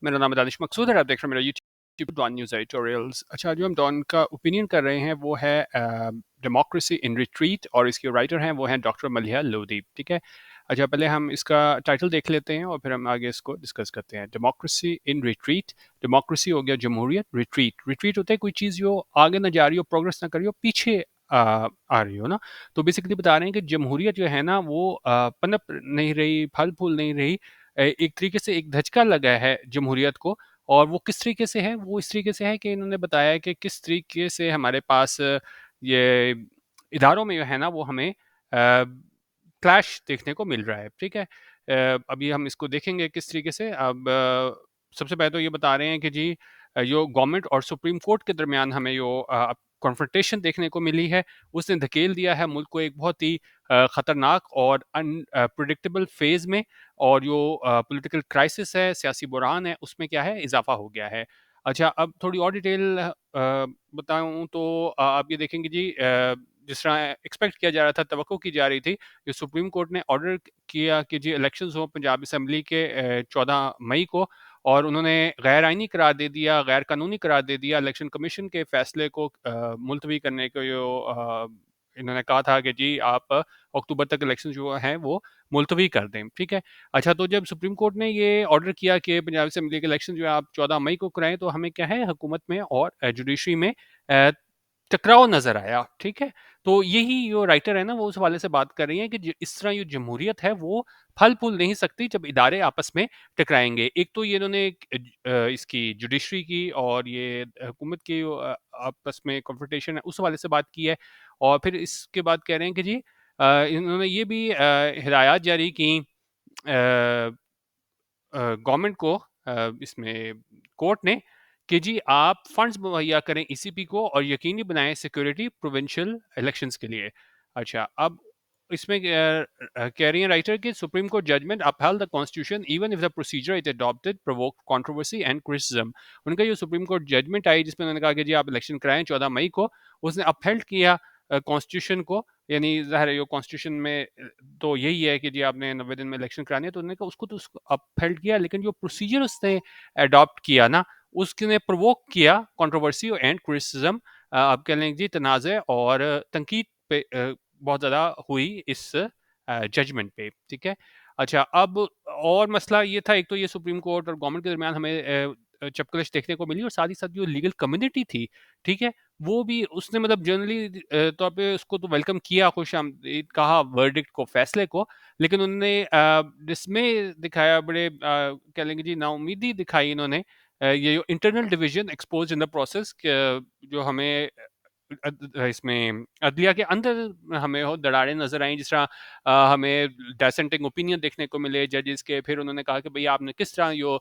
मेरा नाम है दानिश मकसूद है, आप देख रहे हैं मेरा यूट्यूब डॉन न्यूज़ एडिटोरियल्स। अच्छा, जो हम डॉन का ओपिनियन कर रहे हैं वो है डेमोक्रेसी इन रिट्रीट, और इसके राइटर हैं वो हैं डॉक्टर मलिहा लोधी। ठीक है। अच्छा, पहले हम इसका टाइटल देख लेते हैं और फिर हम आगे इसको डिस्कस करते हैं। Democracy in retreat. डेमोक्रेसी हो गया जमहूरियत, रिट्रीट रिट्रीट होता है कोई चीज़ जो आगे ना जा रही हो, प्रोग्रेस ना कर रही हो, पीछे आ रही हो ना। तो बेसिकली बता रहे हैं कि जमहूरियत जो है ना वो पनप नहीं रही, फल फूल नहीं रही। एक तरीके से एक धचका लगा है जमहूरियत को। और वो किस तरीके से है, वो इस तरीके से है कि इन्होंने बताया कि किस तरीके से हमारे पास ये इदारों में जो है ना वो हमें क्लैश देखने को मिल रहा है। ठीक है। अभी हम इसको देखेंगे किस तरीके से। अब सबसे पहले तो ये बता रहे हैं कि जी जो गवर्नमेंट और सुप्रीम कोर्ट के दरमियान हमें जो कॉन्फ्रंटेशन देखने को मिली है, उसने धकेल दिया है मुल्क को एक बहुत ही ख़तरनाक और अनप्रिडिक्टेबल फेज़ में। और जो पॉलिटिकल क्राइसिस है, सियासी बुरान है, उसमें क्या है, इजाफा हो गया है। अच्छा, अब थोड़ी और डिटेल बताऊँ तो आप ये देखेंगे जी, जिस तरह एक्सपेक्ट किया जा रहा था, तवक्को की जा रही थी, कि सुप्रीम कोर्ट ने ऑर्डर किया कि जी इलेक्शंस हो पंजाब असम्बली के 14 मई को, और उन्होंने गैर आइनी करार दे दिया, गैर कानूनी करार दे दिया इलेक्शन कमीशन के फैसले को मुलतवी करने को। जो इन्होंने कहा था कि जी आप अक्टूबर तक इलेक्शन जो हैं वो मुलतवी कर दें। ठीक है। अच्छा, तो जब सुप्रीम कोर्ट ने ये ऑर्डर किया कि पंजाब असेंबली के इलेक्शन जो है आप 14 मई को कराएं, तो हमें क्या है, हुकूमत में और जुडिशरी में अ, टकराव नजर आया। ठीक है। तो यही जो राइटर है ना वो उस हवाले से बात कर रही है कि इस तरह जो जमहूरियत है वो फल फूल नहीं सकती जब इदारे आपस में टकराएंगे। एक तो ये इन्होंने इसकी जुडिशरी की और ये हुकूमत की जो, आपस में कॉन्फ्रंटेशन है उस हवाले से बात की है। और फिर इसके बाद कह रहे हैं कि जी इन्होंने ये भी हिदायत जारी की गवर्नमेंट को, इसमें कोर्ट ने, कि जी आप फंड्स मुहैया करें ईसीपी को और यकीनी बनाएं सिक्योरिटी प्रोविंशियल इलेक्शंस के लिए। अच्छा, अब इसमें कह रही हैं राइटर कि Supreme Court judgment upheld the constitution even if the procedure it adopted provoked controversy and criticism। उनका जो सुप्रीम कोर्ट जजमेंट आई जिसमें उन्होंने कहा कि जी आप इलेक्शन कराएं 14 मई को, उसने अपहेल्ड किया कॉन्स्टिट्यूशन को। यानी ज़ाहिर है कॉन्स्टिट्यूशन में तो यही है कि जी आपने 90 दिन में इलेक्शन कराने हैं, तो उन्होंने कहा उसको तो उसको अपहेल्ड किया, लेकिन जो प्रोसीजर उसने अडॉप्ट किया ना उसने प्रोवोक किया कंट्रोवर्सी एंड क्रिटिसिज्म। आप कह लें जी तनाज़े और तनकीद पे बहुत ज़्यादा हुई इस जजमेंट पे। ठीक है। अच्छा, अब और मसला ये था, एक तो ये सुप्रीम कोर्ट और गवर्नमेंट के दरमियान हमें चपकलश देखने को मिली, और साथ ही साथ जो लीगल कम्युनिटी थी, ठीक है, वो भी उसने मतलब जनरली तौर पे उसको तो वेलकम किया, खुश आमदीद कहा वर्डिक्ट को, फैसले को। लेकिन उन्होंने डिसमे दिखाया, बड़े कह लेंगे जी नाउमीदी दिखाई इन्होंने। ये जो internal division expose in the process, जो हमें इसमें अदलिया के अंदर हमें हो दरारें नजर आई, जिस तरह हमें डिसेंटिंग ओपिनियन देखने को मिले जजेस के। फिर उन्होंने कहा कि भई आपने किस तरह जो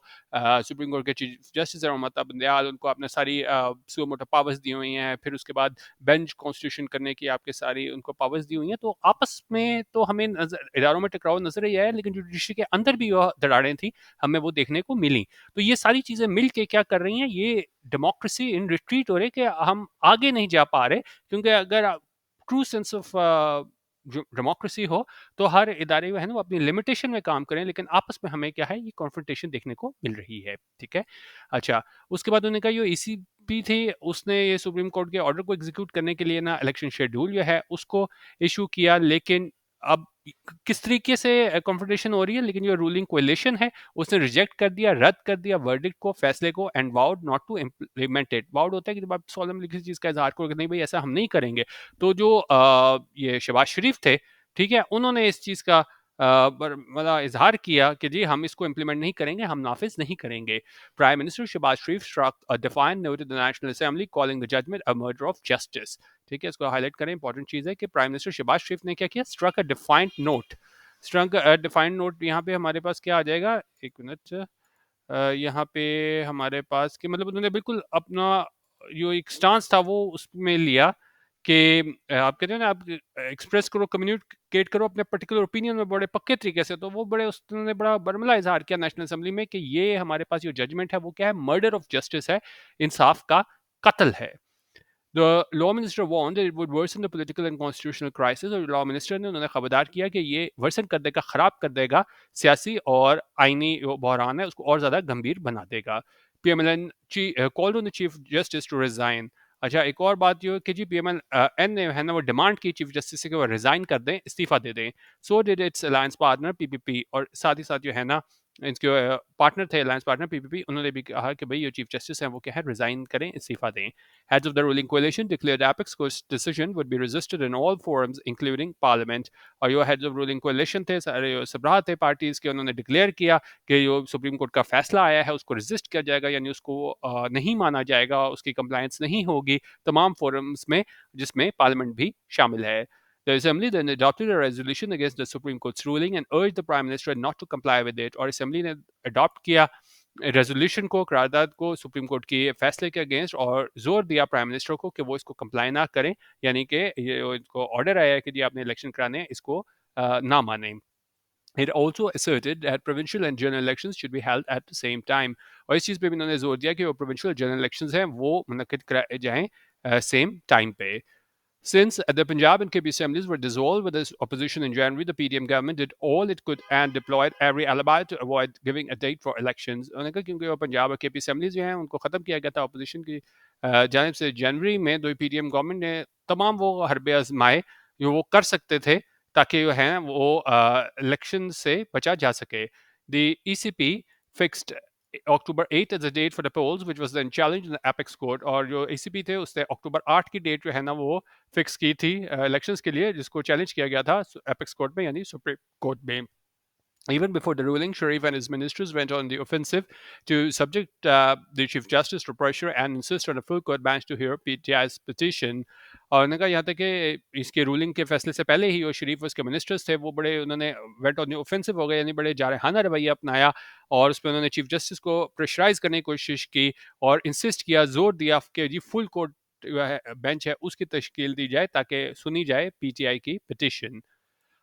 सुप्रीम कोर्ट के चीफ जस्टिस हैं ममता बंदयाल, उनको आपने सारी सुओ मोटो पावर्स दी हुई हैं, फिर उसके बाद बेंच कॉन्स्टिट्यूशन करने की आपके सारी उनको पावर्स दी हुई हैं। तो आपस में तो हमें इदारों में टकराव नजर ही आया, लेकिन जुडिशरी के अंदर भी वह दरारें थी, हमें वो देखने को मिली। तो ये सारी चीजें मिल के क्या कर रही हैं, ये डेमोक्रेसी इन रिट्रीट हो रही है कि हम आगे नहीं जा पा रहे। क्योंकि अगर ट्रू सेंस ऑफ डेमोक्रेसी हो तो हर इदारे जो है ना वो अपनी लिमिटेशन में काम करें, लेकिन आपस में हमें क्या है, ये कॉन्फ्रंटेशन देखने को मिल रही है। ठीक है। अच्छा, उसके बाद उन्होंने कहा जो ईसीपी थी उसने ये सुप्रीम कोर्ट के ऑर्डर को एग्जीक्यूट करने के लिए ना इलेक्शन शेड्यूल जो है उसको इशू किया। लेकिन अब किस तरीके से कॉन्फ्रंटेशन हो रही है, लेकिन जो रूलिंग कोalition है उसने रिजेक्ट कर दिया, रद्द कर दिया वर्डिक्ट को, फैसले को, and vowed not to implement it. Vowed होता है कि जब आप सोलमनली किसी चीज़ का इजहार करो कि नहीं भाई ऐसा हम नहीं करेंगे। तो जो ये शहबाज शरीफ थे, ठीक है, उन्होंने इस चीज़ का मतलब इजहार किया कि जी हम इसको इम्प्लीमेंट नहीं करेंगे, हम नाफिज नहीं करेंगे। Prime minister Shahbaz Sharif struck a defiant note in the National Assembly calling the judgment a murder of justice। ठीक है, इसको हाईलाइट करें, इंपॉर्टेंट चीज़ है कि प्राइम मिनिस्टर शहबाज शरीफ ने क्या किया, struck a defiant note. Struck a defiant note, यहाँ पे हमारे पास क्या आ जाएगा, एक मिनट, यहाँ पे हमारे पास कि मतलब उन्होंने बिल्कुल अपना जो एक स्टांस था वो उसमें लिया कि आप कहते हैं ना, आप एक्सप्रेस करो, कम्युनिकेट करो अपने पर्टिकुलर ओपिनियन में बड़े पक्के तरीके से। तो वो बड़े उन्होंने बड़ा बर्मला इजहार किया नेशनल असेंबली में कि ये हमारे पास जो जजमेंट है वो क्या है, मर्डर ऑफ जस्टिस है, इंसाफ का कत्ल है। The law minister warned that it would worsen the political and constitutional crisis, और लॉ मिनिस्टर ने उन्होंने खबरदार किया कि ये वर्सन कर देगा, खराब कर देगा सियासी और आईनी जो बहरान है उसको और ज़्यादा गंभीर बना देगा। PMLN called on the chief justice to resign. अच्छा, एक और बात जो है कि जी पीएमएल एन ने है ना वो डिमांड की चीफ जस्टिस से कि वो रिजाइन कर दें, इस्तीफा दे दें। So did it's alliance partner PPP, और साथ ही साथ जो है ना इनके पार्टनर थे अलायंस पार्टनर पीपीपी, उन्होंने भी कहा कि भाई ये चीफ जस्टिस हैं वो क्या है रिजाइन करें, इस्तीफा दें। Heads of the ruling coalition declared Apex Court's decision would be resisted in all forums, including Parliament. और जो heads of ruling coalition थे, सारे सरबराह थे पार्टीज के, उन्होंने डिक्लेयर किया कि जो सुप्रीम कोर्ट का फैसला आया है उसको रेजिस्ट किया जाएगा, यानी उसको नहीं माना जाएगा, उसकी कंप्लायंस नहीं होगी तमाम फोरम्स में, जिसमें पार्लियामेंट भी शामिल है। The Assembly then adopted a resolution against the Supreme Court's ruling and urged the Prime Minister not to comply with it. और Assembly ने अडॉप्ट किया रेजोल्यूशन को, करारदाद को सुप्रीम कोर्ट के फैसले के अगेंस्ट, और जोर दिया प्राइम मिनिस्टर को कि वो इसको कंप्लाई ना करें, यानी कि ये इनको ऑर्डर आया है कि जी आपने इलेक्शन कराने हैं, इसको ना माने। It also asserted that provincial and general elections should be held at the same time. और इस चीज़ पे भी उन्होंने जोर दिया कि वो provincial general elections हैं वो मुनक्किद कराए जाएं सेम टाइम पे। Since the Punjab and KP assemblies were dissolved with this opposition in January, the PDM government did all it could and deployed every alibi to avoid giving a date for elections. उन्होंने कहा क्योंकि वो पंजाब और KP assemblies जो हैं उनको ख़त्म किया गया था अपोजिशन की जानिब से जनवरी में, तो पीडीएम गवर्नमेंट ने तमाम वो हरबे आजमाए जो वो कर सकते थे ताकि जो है वो इलेक्शन से बचा जा सके। The ECP fixed October 8 as a date for the polls, which was then challenged in the apex court, और जो एसीपी थे उसने अक्टूबर 8 की डेट जो है ना वो फिक्स की थी इलेक्शंस के लिए, जिसको चैलेंज किया गया था एपेक्स कोर्ट में, यानी सुप्रीम कोर्ट में। Even before the ruling, Sharif and his ministers went on the offensive to subject the Chief Justice to pressure and insist on a full court bench to hear PTI's petition. और उन्होंने कहा यहाँ तक कि इसके ruling के फैसले से पहले ही वो शरीफ उसके मिनिस्टर्स थे वो बड़े उन्होंने वेट ऑन द ऑफेंसिव हो गए, यानी बड़े जारहाना रवैया अपनाया, और उस पर उन्होंने चीफ जस्टिस को प्रेशराइज करने की कोशिश की और इंसिस्ट किया, जोर दिया कि जी फुल कोर्ट बेंच है उसकी तश्कील दी जाए ताकि सुनी जाए पीटीआई की पिटिशन।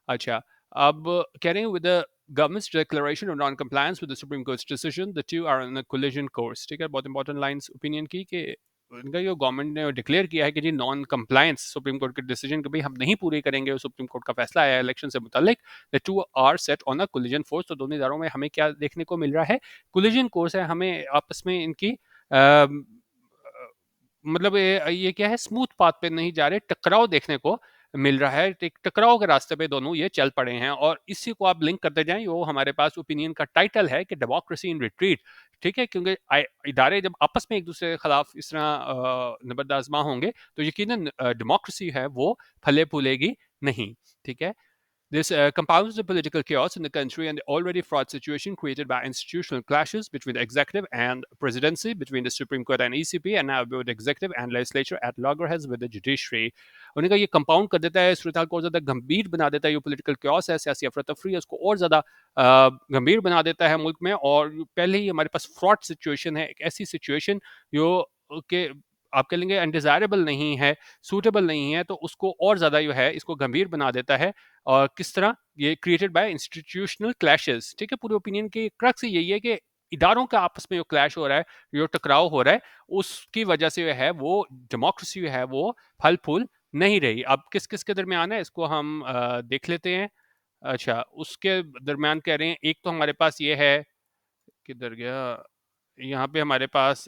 अच्छा, अब कह रहे हैं with the government's declaration of non-compliance with the Supreme Court's decision, the two are on a collision course. ठीक है, बहुत इंपॉर्टेंट लाइंस ओपिनियन की कि उनका जो गवर्नमेंट ने डिक्लेयर किया है कि जी नॉन कंप्लायंस सुप्रीम कोर्ट के डिसीजन के भाई हम नहीं पूरे करेंगे, सुप्रीम कोर्ट का फैसला आया इलेक्शन से मुतालिक, the two are set on a collision force. तो दोनों इदारों में हमें क्या देखने को मिल रहा है, कोलिजन कोर्स है, हमें आपस में इनकी मतलब ये क्या है, स्मूथ पाथ पे नहीं जा रहे, टकराव देखने को मिल रहा है, एक टकराव के रास्ते पे दोनों ये चल पड़े हैं। और इसी को आप लिंक करते जाएं, वो हमारे पास ओपिनियन का टाइटल है कि डेमोक्रेसी इन रिट्रीट। ठीक है, क्योंकि इदारे जब आपस में एक दूसरे के खिलाफ इस तरह नबरदाजमा होंगे तो यकीनन डेमोक्रेसी है वो फले फूलेगी नहीं। ठीक है, this compounds the political chaos in the country and the already fraught situation created by institutional clashes between the executive and presidency, between the Supreme Court and ECP, and now with the executive and legislature at loggerheads with the judiciary. उन्होंने कहा ये compound कर देता है, सूरत हाल को और ज़्यादा गंभीर बना देता है, ये पॉलिटिकल क्योस है, सियासी अफरा तफरी है, उसको और ज़्यादा गंभीर बना देता है मुल्क में। और पहले ही हमारे पास फ्रॉड सिचुएशन है, एक ऐसी सिचुएशन जो कि आप कह लेंगे अनडिजायरेबल नहीं है, सूटेबल नहीं है, तो उसको और ज़्यादा जो है इसको गंभीर बना देता है। और किस तरह ये क्रिएटेड बाय इंस्टीट्यूशनल क्लैशेस। ठीक है, पूरे ओपिनियन की क्रक्स यही है कि इदारों का आपस में जो क्लैश हो रहा है, जो टकराव हो रहा है, उसकी वजह से जो है वो डेमोक्रेसी जो है वो फल फूल नहीं रही। अब किस किस के दरमियान है इसको हम देख लेते हैं। अच्छा, उसके दरमियान कह रहे हैं, एक तो हमारे पास ये है, किधर गया, यहाँ पे हमारे पास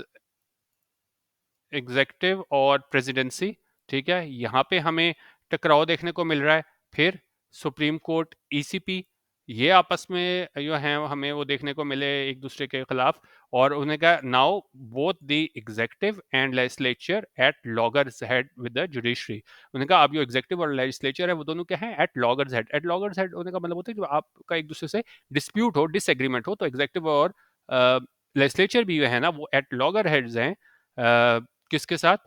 एग्जेक्टिव और प्रेसिडेंसी। ठीक है, यहाँ पे हमें टकराव देखने को मिल रहा है। फिर सुप्रीम कोर्ट, ईसीपी, ये आपस में जो है हमें वो देखने को मिले एक दूसरे के खिलाफ। और उन्होंने कहा now both the executive and legislature at loggerheads with the judiciary. उन्होंने कहा अब जो एग्जेक्टिव और लेजिस्लेचर है वो दोनों क्या है, at loggerheads. At loggerheads होने का मतलब होता है जो आपका एक दूसरे से डिस्प्यूट हो, डिसएग्रीमेंट हो, तो एग्जेक्टिव और लेजिस्लेचर भी जो है ना वो एट लॉगर हेड्स हैं किसके साथ,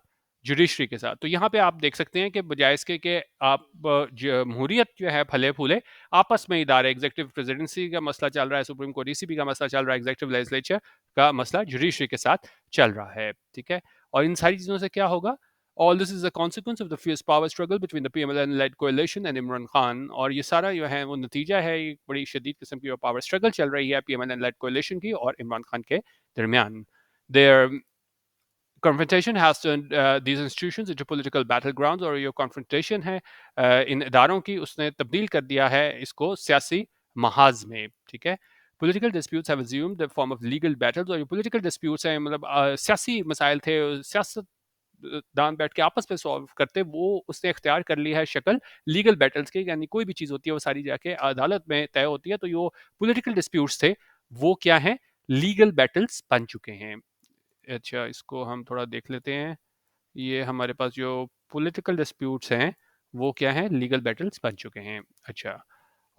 जुडिशरी के साथ। तो यहाँ पे आप देख सकते हैं कि बजाय इसके कि आप जमहूरियत जो है फले फूले, आपस में इदारे, एग्जेक्टिव प्रेसिडेंसी का मसला चल रहा है, सुप्रीम कोर्ट ईसीपी का मसला चल रहा है, एग्जेक्टिव लेजिस्लेचर का मसला जुडिशरी के साथ चल रहा है। ठीक है, और इन सारी चीज़ों से क्या होगा, all this is a consequence of the fierce power struggle between the PML led coalition and Imran Khan. और ये सारा जो है वो नतीजा है, एक बड़ी शदीद किस्म की पावर स्ट्रगल चल रही है पीएमएल लेड कोalition की और इमरान खान के दरमियान। Their confrontation has turned these institutions into political battlegrounds, और ये confrontation है इन इदारों की, उसने तब्दील कर दिया है इसको सियासी महाज में, ठीक है। Political disputes have assumed the form of legal battles, और ये political disputes हैं, मतलब सियासी मसाइल थे, सियासत दान बैठ के आपस में सॉल्व करते, वो उसने इख्तियार कर ली है शक्ल लीगल बैटल्स की, यानी कोई भी चीज़ होती है वो सारी जाके अदालत में तय होती है, तो ये पॉलिटिकल डिस्प्यूट्स थे वो क्या हैं, लीगल बैटल्स बन चुके हैं। अच्छा, इसको हम थोड़ा देख लेते हैं। ये हमारे पास जो पॉलिटिकल डिस्प्यूट्स हैं वो क्या हैं, लीगल बैटल्स बन चुके हैं। अच्छा,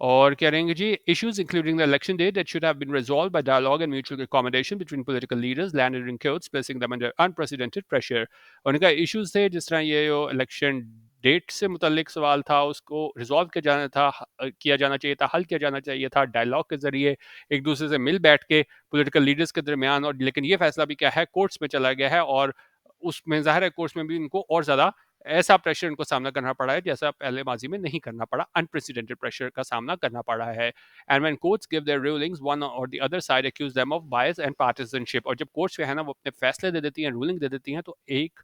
और कह रहेंगे जी, issues including the election day that should have been resolved by dialogue and mutual accommodation between political leaders landed in courts, placing them under unprecedented pressure। और उनका issues थे, जिस तरह ये जो इलेक्शन डेट से मुतल्लिक सवाल था उसको रिजॉल्व किया जाना था, किया जाना चाहिए था, हल किया जाना चाहिए था डायलॉग के जरिए, एक दूसरे से मिल बैठ के पॉलिटिकल लीडर्स के दरमियान, और लेकिन ये फैसला भी क्या है, कोर्ट्स में चला गया है, और उसमें ज़ाहिर है कोर्ट्स में भी इनको और ज़्यादा ऐसा प्रेशर इनको सामना करना पड़ा है जैसा पहले माजी में नहीं करना पड़ा, अनप्रेसिडेंटेड प्रेशर का सामना करना पड़ा है। And when courts give their rulings, one or the other side accuse them of bias and partisanship, और जब कोर्ट्स जो है ना वो अपने फैसले दे देती हैं, रूलिंग दे देती हैं, तो एक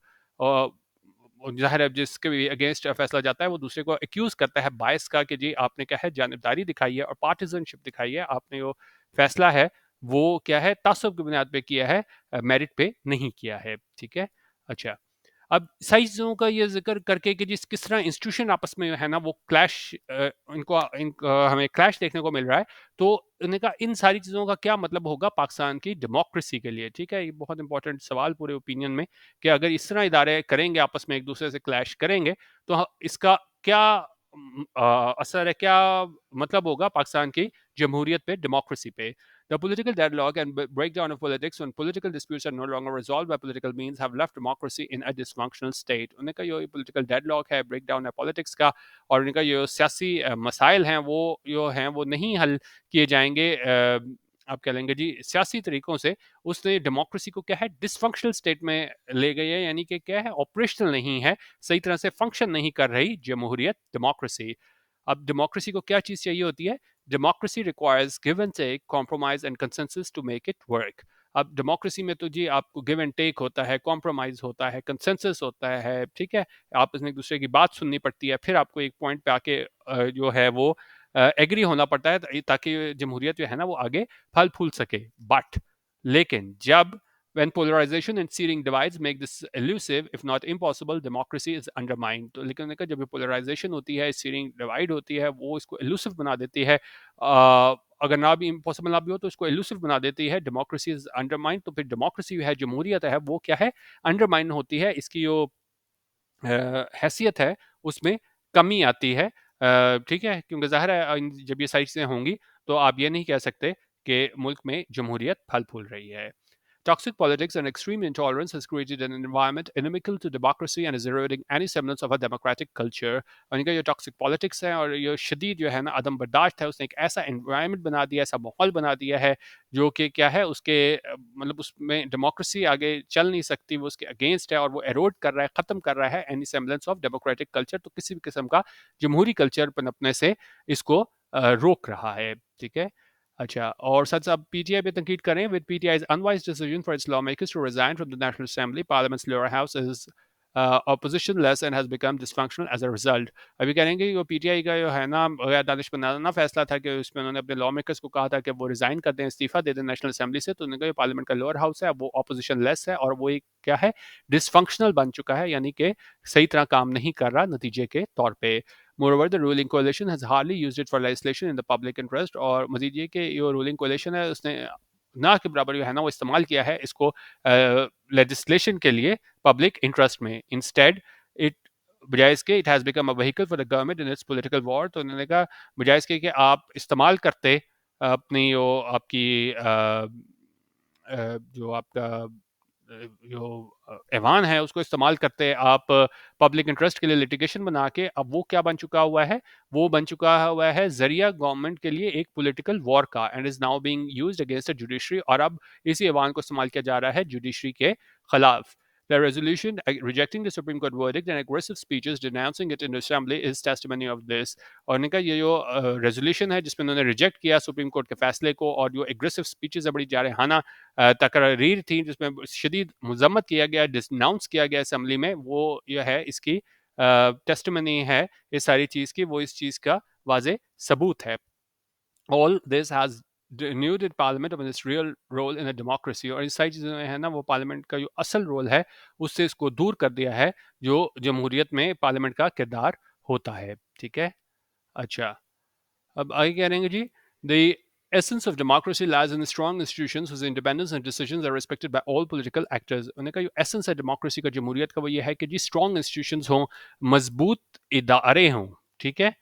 ज़ाहिर है जिसके भी अगेंस्ट फैसला जाता है वो दूसरे को एक्यूज करता है बायस का, कि जी आपने क्या है जानबदारी दिखाई है और पार्टिसनशिप दिखाई है, आपने वो फैसला है वो क्या है तासुब की बुनियाद पे किया है, मेरिट पे नहीं किया है, ठीक है। अच्छा, अब सही चीज़ों का ये ज़िक्र करके कि जिस किस तरह इंस्टीट्यूशन आपस में है ना वो क्लैश, हमें क्लैश देखने को मिल रहा है, तो उन्होंने कहा इन सारी चीज़ों का क्या मतलब होगा पाकिस्तान की डेमोक्रेसी के लिए, ठीक है। ये बहुत इंपॉर्टेंट सवाल पूरे ओपिनियन में, कि अगर इस तरह इदारे करेंगे आपस में एक दूसरे से क्लैश करेंगे, तो इसका क्या असर है, क्या मतलब होगा पाकिस्तान की जमहूरियत पे, डेमोक्रेसी पे। The political deadlock and breakdown of politics when political disputes are no longer resolved by political means have left democracy in a dysfunctional state। उनका जो political deadlock है, breakdown है politics का, और उनका जो सियासी मसाइल हैं वो नहीं हल किए जाएंगे, आप कह लेंगे जी सियासी तरीकों से, उसने डेमोक्रेसी को क्या है डिसफंक्शनल स्टेट में ले गई है, यानी कि क्या है ऑपरेशनल नहीं है, सही तरह से फंक्शन नहीं कर रही जमहूरियत डेमोक्रेसी। अब डेमोक्रेसी को क्या चीज़ चाहिए होती है, democracy requires give and take, compromise and consensus to make it work. अब डेमोक्रेसी में तो जी आपको गिव एंड टेक होता है, कॉम्प्रोमाइज होता है, कंसेंसस होता है, ठीक है, आप इसमें एक दूसरे की बात सुननी पड़ती है, फिर आपको एक पॉइंट पे आके जो है वो एग्री होना पड़ता है, ताकि जमहूरियत जो है ना वो आगे फल फूल सके। बट लेकिन जब when polarization and searing divides make this elusive if not impossible, democracy is undermined। तो लेकिन देखा जब polarization होती है, searing divide होती है, वो इसको elusive बना देती है, अगर ना भी इम्पॉसिबल ना भी हो तो इसको elusive बना देती है, डेमोक्रेसी इज अंडरमाइंड, तो फिर डेमोक्रेसी है जमहूरियत है वो क्या है, अंडरमाइन होती है, इसकी जो हैसियत है उसमें कमी आती है, ठीक है, क्योंकि ज़ाहिर है जब ये सारी चीज़ें होंगी तो आप ये नहीं कह सकते कि मुल्क में जमहूरियत फल फूल रही है। Toxic politics and extreme intolerance has created an environment inimical to democracy and is eroding any semblance of a democratic culture। और इनका जो टॉक्सिक पॉलिटिक्स है और ये शदीद जो है ना अदम बर्दाश्त है, उसने एक ऐसा एनवायरनमेंट बना दिया, ऐसा माहौल बना दिया है जो कि क्या है उसके मतलब उसमें डेमोक्रेसी आगे चल नहीं सकती, वो उसके अगेंस्ट है और वो एरोड कर रहा है, ख़त्म कर रहा है any semblance of democratic culture. तो किसी भी किस्म का जमहूरी कल्चर पनपने से इसको रोक रहा है, ठीक है। अच्छा, और साथ साथ पीटीआई पे तनकीद करें, with पीटीआई's unwise decision for its lawmakers to resign from the National Assembly, Parliament's lower house is oppositionless and has become dysfunctional as a result। अभी कहेंगे वो पीटीआई का जो है ना गैर दानिशमंदाना फैसला था कि उसमें उन्होंने अपने लॉ मेकर्स को कहा था कि वो रिजाइन कर दें, इस्तीफा दे दें नेशनल असेंबली से, तो उन्होंने कहा पार्लियामेंट का लोअर हाउस है वो ऑपोजिशन लेस है और वो एक क्या है डिसफंक्शनल बन चुका है, यानी कि सही तरह काम नहीं कर रहा नतीजे के तौर पर। Moreover, the ruling coalition has hardly used it for legislation in the public interest। और मजीद ये कि जो रूलिंग कोalition है उसने ना के बराबर जो है ना वो इस्तेमाल किया है इसको लेजिस्लेशन के लिए पब्लिक इंटरेस्ट में। इंस्टेड इट बजाय इसके it has become a vehicle for the government in its political war. तो उन्होंने कहा बजाय इसके कि आप इस्तेमाल करते अपनी जो आपकी जो आपका जो ऐवान है उसको इस्तेमाल करते आप पब्लिक इंटरेस्ट के लिए लिटिगेशन बना के, अब वो क्या बन चुका हुआ है, वो बन चुका हुआ है जरिया गवर्नमेंट के लिए एक पॉलिटिकल वॉर का, and is now being used against the judiciary. और अब इसी ऐवान को इस्तेमाल किया जा रहा है जुडिशरी के खिलाफ। The resolution rejecting the Supreme Court verdict and aggressive speeches denouncing it in the Assembly is testimony of this. और उन्होंने कहा ये जो रेजोल्यूशन है जिसमें उन्होंने रिजेक्ट किया सुप्रीम कोर्ट के फैसले को और जो एग्रेसिव स्पीचेस है बड़ी जारहाना तकरीर थी जिसमें शदीद मजम्मत किया गया डिसनाउंस किया गया असम्बली में वो यह है इसकी टेस्टमनी है इस सारी चीज़ की वो इस चीज़ का वाजे सबूत है. All this has denuded parliament of its real role in a democracy और इस सारी चीज़ें है ना वो पार्लियामेंट का जो असल रोल है उससे इसको दूर कर दिया है जो जमहूरियत में पार्लियामेंट का किरदार होता है. ठीक है. अच्छा अब आगे कह रहे हैं जी the essence of democracy lies in the strong institutions whose independence and decisions are respected by all political actors. उन्होंने कहा जो एसेंस है डेमोक्रेसी का जमहूरियत का वो ये है कि जी स्ट्रॉन्ग इंस्टीट्यूशंस हों मजबूत इदारे हों. ठीक है.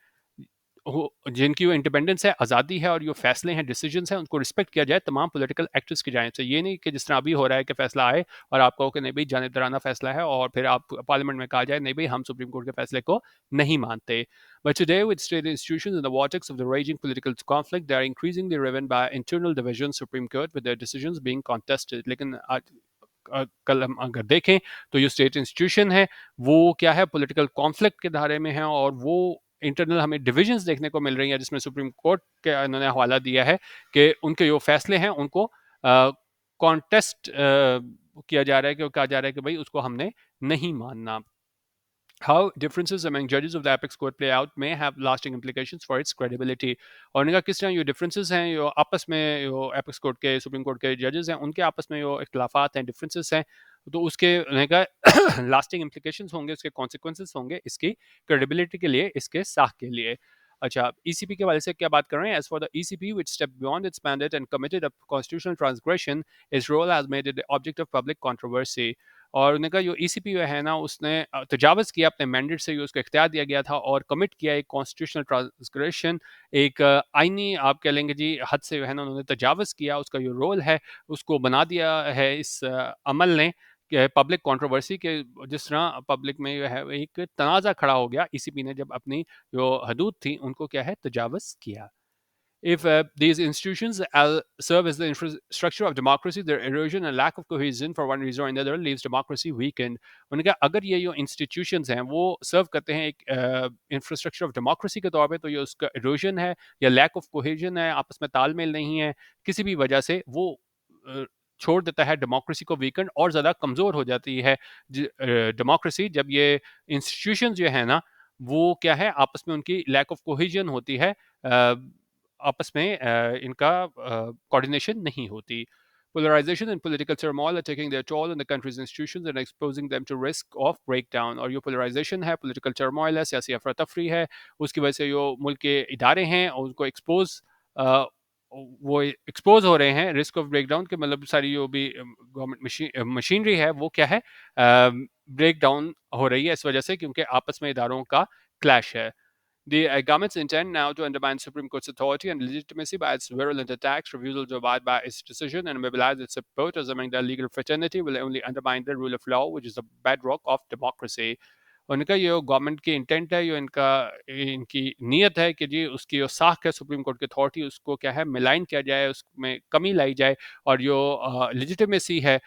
जिनकी वो इंडिपेंडेंस है आज़ादी है और जो फैसले हैं डिसीजंस हैं उनको रिस्पेक्ट किया जाए तमाम पॉलिटिकल एक्टर्स की जाए. ये नहीं कि जिस तरह अभी हो रहा है कि फैसला आए और आप कहो कि नहीं भाई जानिबदाराना फैसला है और फिर आप पार्लियामेंट में कहा जाए नहीं भाई हम सुप्रीम कोर्ट के फैसले को नहीं मानते. But today, with state institutions in the vortex of the raging political conflict, they are increasingly driven by internal divisions, Supreme Court, with their decisions being contested. लेकिन आज कल हम अगर देखें तो जो स्टेट इंस्टीट्यूशन है वो क्या है पॉलिटिकल कॉन्फ्लिक्ट के धारे में है और वो इंटरनल हमें डिविजन्स देखने को मिल रही हैं जिसमें सुप्रीम कोर्ट के उन्होंने हवाला दिया है कि उनके जो फैसले हैं उनको कॉन्टेस्ट किया जा रहा है कि कहा जा रहा है कि भाई उसको हमने नहीं मानना. How differences among judges of the apex court play out may have lasting implications for its credibility. और उनका किस तरह ये differences हैं जो आपस में जो apex court के सुप्रीम कोर्ट के जजेस हैं उनके आपस में जो इख्तिलाफात हैं differences हैं तो उसके उनका lasting implications होंगे उसके consequences होंगे इसकी credibility के लिए इसके साख के लिए. अच्छा ECP के वाले से क्या बात कर रहे हैं as for the ECP which stepped beyond its mandate and committed a constitutional transgression its role has made it the object of public controversy. और उन्होंने कहा जो ईसीपी है ना उसने तजावज़ किया अपने मैंडेट से उसको इख्तियार दिया गया था और कमिट किया एक कॉन्स्टिट्यूशनल ट्रांसग्रेशन एक आइनी आप कह लेंगे जी हद से जो है ना उन्होंने तजावज़ किया उसका जो रोल है उसको बना दिया है इस अमल ने पब्लिक कंट्रोवर्सी के जिस तरह पब्लिक में जो है एक तनाज़ा खड़ा हो गया ईसीपी ने जब अपनी जो हदूद थी उनको क्या है तजावज़ किया. If these institutions serve as the infrastructure of democracy, their erosion and lack of cohesion for one reason or another leaves democracy weakened. उन्होंने कहा अगर ये जो institutions हैं वो सर्व करते हैं एक infrastructure of democracy के तौर पे तो ये उसका erosion है या lack of cohesion है आपस में तालमेल नहीं है किसी भी वजह से वो छोड़ देता है डेमोक्रेसी को वीकेंड और ज़्यादा कमज़ोर हो जाती है डेमोक्रेसी जब ये इंस्टीट्यूशन जो है ना वो क्या है आपस में उनकी लैक ऑफ कोहेजन होती है आपस में इनका कोऑर्डिनेशन नहीं होती. Polarization and political turmoil are taking their toll on the country's institutions and exposing them to risk of breakdown. और ये polarization है political turmoil है सियासी अफरा तफरी है उसकी वजह से जो मुल्क के इदारे हैं और उनको एक्सपोज वो एक्सपोज हो रहे हैं रिस्क ऑफ ब्रेकडाउन के मतलब सारी जो भी गवर्नमेंट मशीनरी है वो क्या है ब्रेक डाउन हो रही है इस वजह से क्योंकि आपस में इदारों का क्लैश है. The government's intent now to undermine Supreme Court's authority and legitimacy by its virulent attacks, refusal to abide by its decision, and mobilize its supporters among the legal fraternity will only undermine the rule of law, which is the bedrock of democracy. उनका ये government की intent है जो इनका इनकी नीयत है कि जी उसकी जो साख है सुप्रीम कोर्ट की अथॉरिटी उसको क्या है मिलाइन किया जाए उसमें कमी लाई जाए और जो लेजिटिमेसी है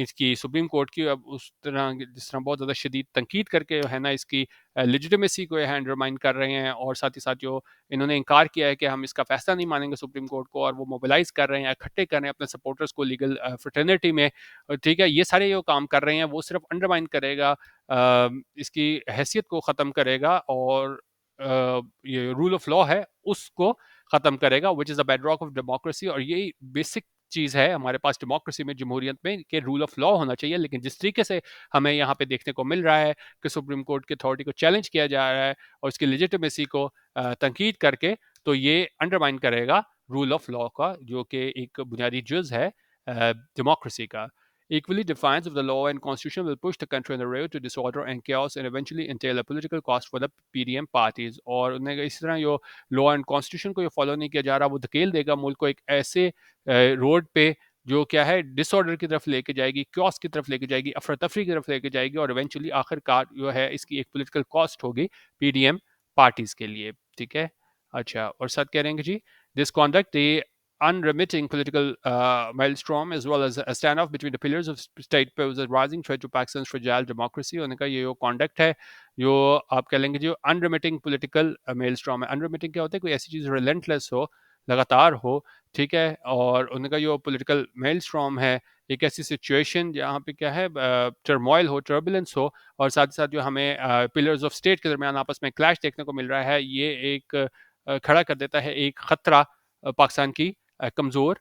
इसकी सुप्रीम कोर्ट की अब उस तरह जिस तरह बहुत ज़्यादा शदीद तनकीद करके जो है ना इसकी लेजिटिमेसी को यह अंडरमाइन कर रहे हैं और साथ ही साथ जो इन्होंने इनकार किया है कि हम इसका फैसला नहीं मानेंगे सुप्रीम कोर्ट को और वो मोबिलाइज कर रहे हैं इकट्ठे कर रहे हैं अपने सपोर्टर्स को लीगल फ्रेटर्निटी में. ठीक है ये सारे जो काम कर रहे हैं वो सिर्फ अंडरमाइन करेगा इसकी हैसियत को ख़त्म करेगा और ये रूल ऑफ लॉ है उसको ख़त्म करेगा which is the bedrock of democracy. और यही बेसिक चीज़ है हमारे पास डेमोक्रेसी में जमहूरियत में कि रूल ऑफ लॉ होना चाहिए. लेकिन जिस तरीके से हमें यहाँ पे देखने को मिल रहा है कि सुप्रीम कोर्ट की अथॉरिटी को चैलेंज किया जा रहा है और उसकी लेजिटिमेसी को तनकीद करके तो ये अंडरमाइन करेगा रूल ऑफ लॉ का जो कि एक बुनियादी जुज़ है डेमोक्रेसी का. Equally, defiance of the law and constitution will push the country on the road to disorder and chaos and eventually entail a political cost for the PDM parties. और उन्हें इस तरह जो लॉ एंड कॉन्स्टिट्यूशन को ये follow नहीं किया जा रहा वो धकेल देगा मुल्क को एक ऐसे रोड पे जो क्या है डिसऑर्डर की तरफ लेके जाएगी क्योस की तरफ लेके जाएगी अफरा तफरी की तरफ लेके जाएगी और इवेंचुअली आखिरकार जो है इसकी एक पोलिटिकल कॉस्ट होगी पीडीएम पार्टीज के लिए. ठीक है. अच्छा और साथ कह रहे हैं कि जी this conduct unremitting political maelstrom as well as a standoff between the pillars of state pose a rising threat to Pakistan's fragile democracy. उन्होंने कहा ये जो conduct है जो आप कह लेंगे जो unremitting political maelstrom है. Unremitting क्या होता है? कोई ऐसी चीज़ relentless हो, लगातार हो, ठीक है. और उनका जो political maelstrom है एक ऐसी सिचुएशन जहाँ पे क्या है टर्मोइल हो, टर्बुलेंस हो और साथ ही साथ जो हमें पिलर्स ऑफ स्टेट के दरमियान आपस में क्लैश देखने को मिल रहा है, ये एक खड़ा कर देता है एक खतरा पाकिस्तान की कमज़ोर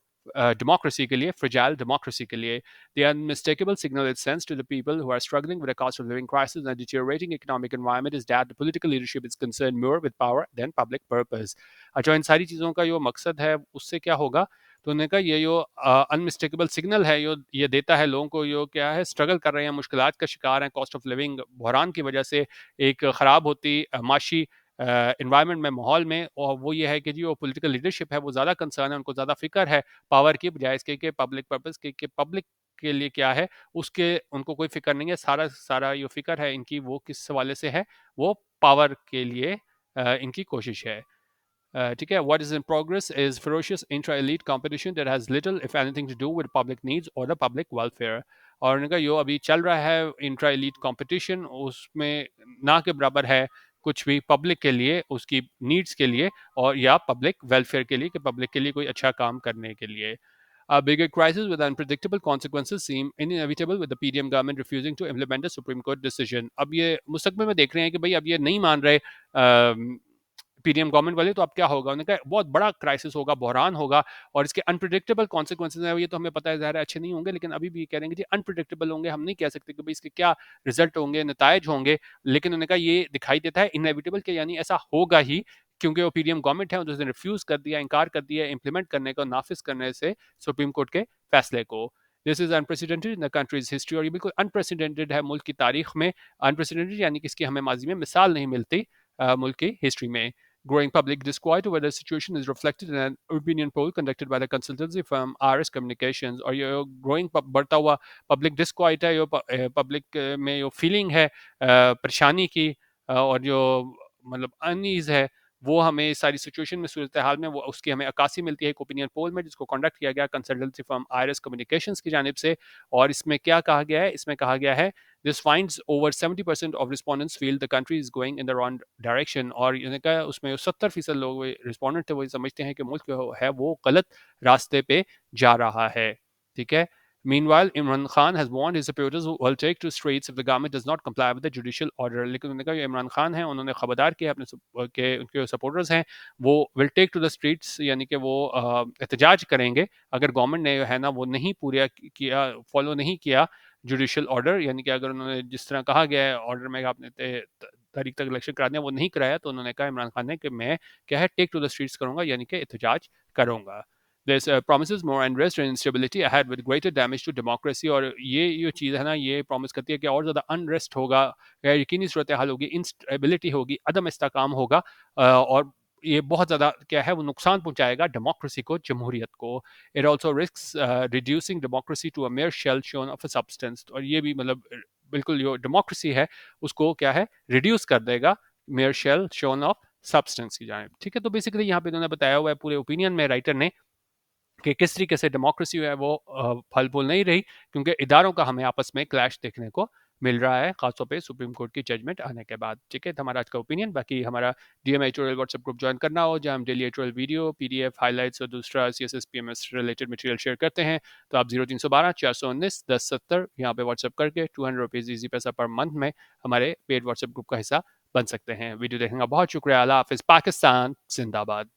democracy के लिए, fragile democracy के लिए. The unmistakable signal it sends to the people who are struggling with a cost of living crisis and a deteriorating economic environment is that the political leadership is concerned more with power than public purpose. अच्छा, इन सारी चीज़ों का जो मकसद है उससे क्या होगा? तो उन्होंने कहा ये जो अनमिस्टेकेबल सिग्नल है यो ये देता है लोगों को यो क्या है स्ट्रगल कर रहे हैं, मुश्किलात का शिकार हैं, कॉस्ट ऑफ लिविंग बहरान की वजह से एक ख़राब होती माशी इन्वायरमेंट में, माहौल में. और वो ये है कि जी वो पॉलिटिकल लीडरशिप है वो ज़्यादा कंसर्न है, उनको ज़्यादा फ़िक्र है पावर की बजाय इसके कि पब्लिक पर्पस के पब्लिक के लिए क्या है उसके उनको कोई फ़िक्र नहीं है. सारा सारा जो फ़िक्र है इनकी वो किस हवाले से है, वो पावर के लिए इनकी कोशिश है. ठीक है. What is in progress is ferocious intra-elite competition that has little, if anything, to do with public needs or the public welfare. और उनका जो अभी चल रहा है इंट्रा एलीट कंपटीशन उसमें ना के बराबर है कुछ भी पब्लिक के लिए, उसकी नीड्स के लिए और या पब्लिक वेलफेयर के लिए कि पब्लिक के लिए कोई अच्छा काम करने के लिए. A bigger crisis with unpredictable consequences seem inevitable with the PDM government refusing to implement the Supreme Court decision. अब ये मुस्तकबिल में देख रहे हैं कि भाई अब ये नहीं मान रहे पीडीएम गवर्नमेंट वाले, तो अब क्या होगा? उन्होंने कहा बहुत बड़ा क्राइसिस होगा, बहरान होगा और इसके अनप्रिडिक्टेबल कॉन्सिक्वेंसेज हैं, ये तो हमें पता है ज़ाहिर है अच्छे नहीं होंगे, लेकिन अभी भी कह रहे हैं कि जी अनप्रिडिक्टेबल होंगे. हम नहीं कह सकते कि भाई इसके क्या रिजल्ट होंगे, नतायज होंगे, लेकिन उन्होंने कहा ये दिखाई देता है इनएविटेबल के यानी ऐसा होगा ही क्योंकि वो पीडीएम गवर्नमेंट है उसने रिफ्यूज़ कर दिया, इनकार कर दिया इम्प्लीमेंट करने को, नाफिज करने से सुप्रीम कोर्ट के फैसले को. This is unprecedented in the countries history. और ये बिल्कुल अनप्रेसिडेंटेड है मुल्क की तारीख में. अनप्रेसिडेंटेड यानी कि इसकी हमें माजी में मिसाल नहीं मिलती मुल्क की हिस्ट्री में. Growing public disquiet over the situation is reflected in an opinion poll conducted by the consultancy firm RS Communications. और ये growing बढ़ता हुआ public disquiet है, ये public में जो feeling है परेशानी की और जो मतलब unease है वो हमें इस सारी सिचुएशन में सूरत हाल में वो उसकी हमें अक्कासी मिलती है एक ओपिनियन पोल में जिसको कंडक्ट किया गया कंसल्टेंसी फर्म आयरस कम्युनिकेशंस की जानिब से. और इसमें क्या कहा गया है? इसमें कहा गया है this finds over 70% of respondents feel the country is going in the wrong direction. और इन्होंने कहा उसमें 70% लोग रिस्पोंडेंट थे वो समझते हैं कि मुल्क जो है वो गलत रास्ते पे जा रहा है. ठीक है. Meanwhile, Imran Khan has warned his supporters who will take to streets if the government does not comply with the judicial order. लेकिन उन्होंने कहा इमरान खान हैं उन्होंने खबरदार किया अपने के उनके सपोर्टर्स हैं वो will take to the streets यानी कि वो एहतजाज करेंगे अगर गवर्नमेंट ने है ना वो नहीं पूरा किया फॉलो नहीं किया जुडिशल ऑर्डर. यानी कि अगर उन्होंने जिस तरह कहा गया है ऑर्डर में आपने तारीख तक इलेक्शन करा दिया वो नहीं कराया तो उन्होंने कहा इमरान खान ने कि मैं क्या है टेक टू द स्ट्रीट्स करूंगा यानी कि एहतजाज करूंगा. This promises more unrest and instability ahead with greater damage to democracy. और ये चीज़ है ना ये प्रॉमिस करती है कि और ज़्यादा अनरेस्ट होगा, गैर यकीनी सूरत हाल होगी, इंस्टेबिलिटी होगी, अदम इस्तेकाम होगा और ये बहुत ज़्यादा क्या है वो नुकसान पहुंचाएगा डेमोक्रेसी को, जमहूरियत को. It also risks reducing democracy to a mere shell shorn of a substance. और ये भी मतलब बिल्कुल जो डेमोक्रेसी है उसको क्या है रिड्यूस कर देगा mere shell shorn of substance की जानिब. ठीक है. तो बेसिकली यहाँ पे इन्होंने बताया हुआ है पूरे ओपिनियन में राइटर ने कि किस तरीके से डेमोक्रेसी है वो फल फूल नहीं रही क्योंकि इदारों का हमें आपस में क्लैश देखने को मिल रहा है खासतौर पे सुप्रीम कोर्ट की जजमेंट आने के बाद. ठीक है. तो हमारा आज का ओपिनियन. बाकी हमारा DM editorial WhatsApp group join करना हो जहाँ हम daily editorial video PDF highlights और दूसरा CSS PMS related material share करते हैं तो आप 0312 419 1070 यहाँ पे व्हाट्सएप करके 200 रुपीज़ ईजी पैसा पर मंथ में हमारे पेड व्हाट्सएप ग्रुप का हिस्सा बन सकते हैं. वीडियो देखने का बहुत शुक्रिया. अल्लाह हाफिज़. पाकिस्तान जिंदाबाद.